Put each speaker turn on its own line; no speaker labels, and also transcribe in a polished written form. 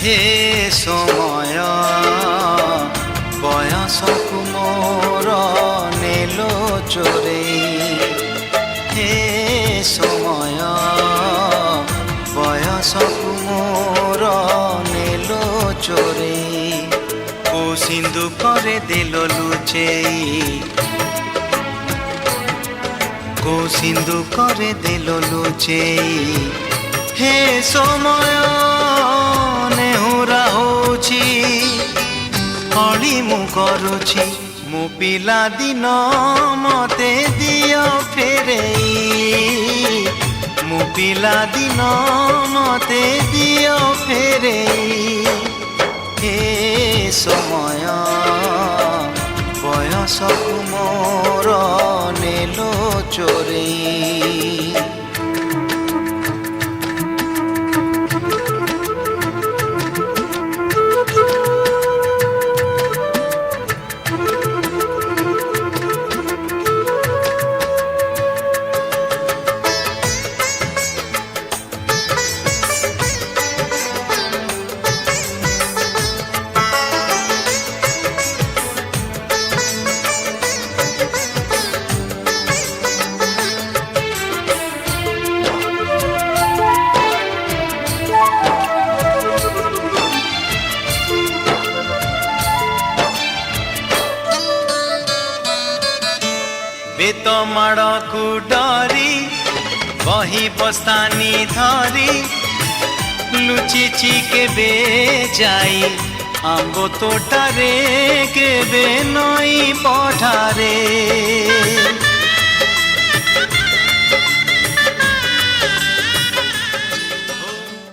हे समय बयसकु मोर नेलो चोरे हे समय बयसकु मोर नेलो चोरे को सिंधु करे देलो लुचेई को सिंधु करे देलो लुचेई हे समय नेहुरा होची हली मु करुची मो पिला दिन मते दियो फेरेई मो पिला दिन मते दियो फेरेई हे समय बयसकु मोर नेलो चोरेई बेत माड़कू डरी बही बस्तानी धरी लुचिची केबे जाई आंबो तोटारे केबे नई पठारे